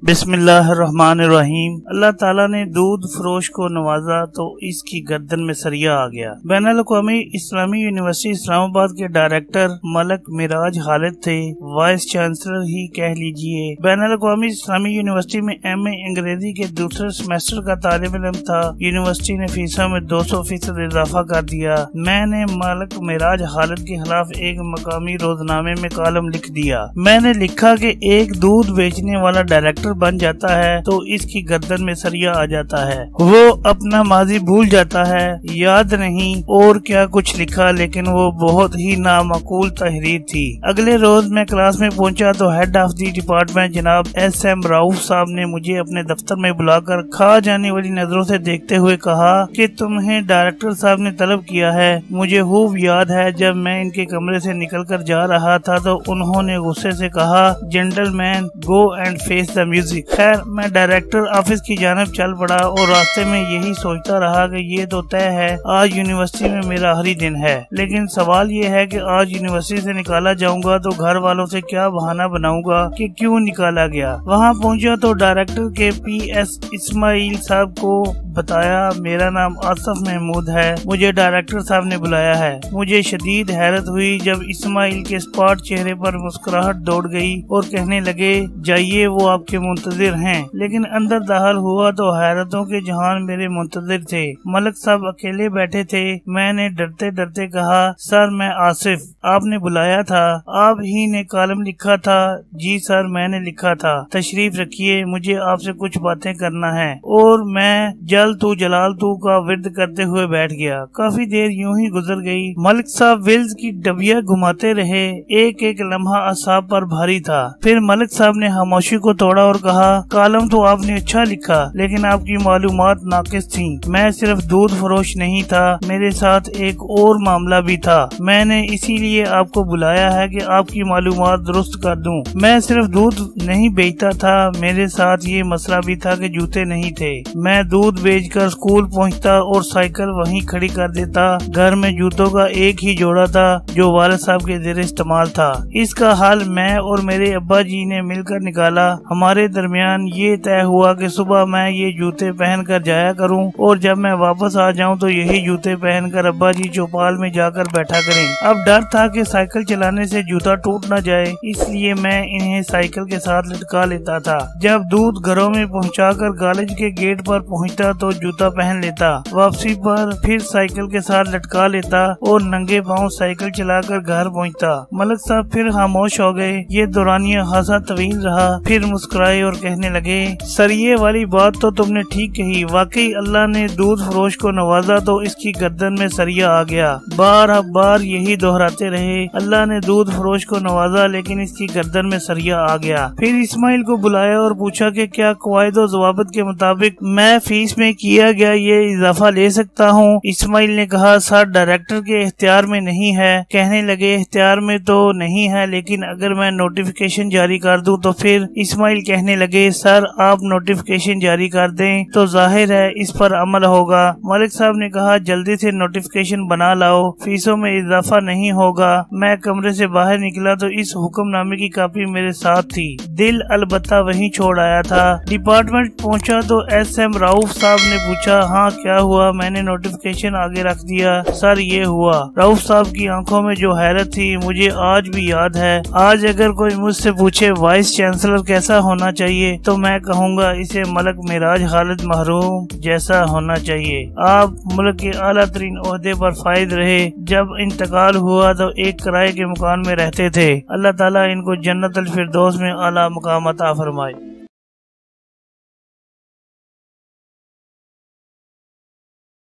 बिस्मिल्लाहिर्रहमानिर्रहीम। अल्लाह ताला ने दूध फरोश को नवाजा तो इसकी गर्दन में सरिया आ गया। बैनुल-अक़वामी इस्लामी यूनिवर्सिटी इस्लामाबाद के डायरेक्टर मलिक मिराज खालिद थे, वाइस चांसलर ही कह लीजिए। बैनुल-अक़वामी इस्लामी यूनिवर्सिटी में एमए अंग्रेजी के दूसरे सेमेस्टर का तालिब इल्म था। यूनिवर्सिटी ने फीसों में 200% इजाफा कर दिया। मैंने मलिक मिराज खालिद के खिलाफ एक मकामी रोजनामे में कॉलम लिख दिया। मैंने लिखा कि एक दूध बेचने वाला डायरेक्टर बन जाता है तो इसकी गर्दन में सरिया आ जाता है। वो अपना माजी भूल जाता है, याद नहीं और क्या कुछ लिखा, लेकिन वो बहुत ही नामाकूल तहरीर थी। अगले रोज मैं क्लास में पहुंचा तो हेड ऑफ द डिपार्टमेंट जनाब एस.एम. राउफ साहब ने मुझे अपने दफ्तर में बुलाकर खा जाने वाली नजरों से देखते हुए कहा कि तुम्हें डायरेक्टर साहब ने तलब किया है। मुझे खूब याद है जब मैं इनके कमरे से निकल कर जा रहा था तो उन्होंने गुस्से से कहा, gentleman go and face the music. खैर मैं डायरेक्टर ऑफिस की जानब चल पड़ा और रास्ते में यही सोचता रहा कि ये तो तय है आज यूनिवर्सिटी में मेरा आखिरी दिन है, लेकिन सवाल ये है कि आज यूनिवर्सिटी से निकाला जाऊंगा तो घर वालों से क्या बहाना बनाऊंगा कि क्यों निकाला गया। वहाँ पहुँचा तो डायरेक्टर के PS इस्माइल साहब को बताया मेरा नाम आसिफ महमूद है, मुझे डायरेक्टर साहब ने बुलाया है। मुझे शदीद हैरत हुई जब इस्माइल के स्पॉट चेहरे पर मुस्कुराहट दौड़ गई और कहने लगे जाइए वो आपके मुंतजिर हैं। लेकिन अंदर दाखिल हुआ तो हैरतों के जहान मेरे मुंतजिर थे। मलिक साहब अकेले बैठे थे। मैंने डरते डरते कहा, सर मैं आसिफ, आपने बुलाया था, आप ही ने कॉलम लिखा था। जी सर मैंने लिखा था, तशरीफ रखिए, मुझे आपसे कुछ बातें करना है। और मैं जल तू जलाल तू का विर्द करते हुए बैठ गया। काफी देर यूं ही गुजर गई। मलिक साहब व्हील्स की डबिया घुमाते रहे। एक एक लम्हा असाब पर भारी था। फिर मलिक साहब ने खामोशी को तोड़ा और कहा, कॉलम तो आपने अच्छा लिखा लेकिन आपकी मालूमात नाकिस थी। मैं सिर्फ दूध फरोश नहीं था, मेरे साथ एक और मामला भी था। मैंने इसीलिए आपको बुलाया है कि आपकी मालूमात दुरुस्त कर दूं। मैं सिर्फ दूध नहीं बेचता था, मेरे साथ ये मसला भी था कि जूते नहीं थे। मैं दूध बेचकर स्कूल पहुंचता और साइकिल वहीं खड़ी कर देता। घर में जूतों का एक ही जोड़ा था जो वालिद साहब के ज़ेर इस्तेमाल था। इसका हाल मैं और मेरे अब्बा जी ने मिलकर निकाला। हमारे दरमियान ये तय हुआ कि सुबह मैं ये जूते पहन कर जाया करूं और जब मैं वापस आ जाऊं तो यही जूते पहनकर अब्बा जी चौपाल में जाकर बैठा करें। अब डर था कि साइकिल चलाने से जूता टूट न जाए, इसलिए मैं इन्हें साइकिल के साथ लटका लेता था। जब दूध घरों में पहुंचाकर कॉलेज के गेट पर पहुंचता तो जूता पहन लेता, वापसी पर फिर साइकिल के साथ लटका लेता और नंगे पाँव साइकिल चलाकर घर पहुंचता। मलिक साहब फिर खामोश हो गए। ये दौरानिया खासा तवील रहा। फिर मुस्कुराए और कहने लगे, सर ये वाली बात तो तुमने ठीक कही, वाकई अल्लाह ने दूध फरोश को नवाजा तो इसकी गर्दन में सरिया आ गया। बार अब बार यही दोहराते रहे, अल्लाह ने दूध फरोश को नवाजा लेकिन इसकी गर्दन में सरिया आ गया। फिर इस्माइल को बुलाया और पूछा कि क्या कवायद और ज़वाबित के मुताबिक मैं फीस में किया गया ये इजाफा ले सकता हूँ। इस्माइल ने कहा, सर डायरेक्टर के इख्तियार में नहीं है। कहने लगे, इख्तियार में तो नहीं है लेकिन अगर मैं नोटिफिकेशन जारी कर दूं तो फिर। इस्माइल कहने लगे, सर आप नोटिफिकेशन जारी कर दें तो जाहिर है इस पर अमल होगा। मलिक साहब ने कहा, जल्दी से नोटिफिकेशन बना लाओ, फीसों में इजाफा नहीं होगा। मैं कमरे से बाहर निकला तो इस हुक्मनामे की कॉपी मेरे साथ थी। दिल अलबत्ता वहीं छोड़ आया था। डिपार्टमेंट पहुंचा तो एस.एम. राउफ साहब ने पूछा, हाँ क्या हुआ। मैंने नोटिफिकेशन आगे रख दिया। सर ये हुआ। राउफ साहब की आंखों में जो हैरत थी मुझे आज भी याद है। आज अगर कोई मुझसे पूछे वाइस चांसलर कैसा होना चाहिए तो मैं कहूँगा इसे मलिक मिराज खालिद मरहूम जैसा होना चाहिए। आप मुल्क के आला तरीन ओहदे पर फायद रहे। जब इंतकाल हुआ तो एक किराए के मकान में रहते थे। अल्लाह ताला इनको जन्नतुल फिरदौस में आला मकाम अता फरमाए।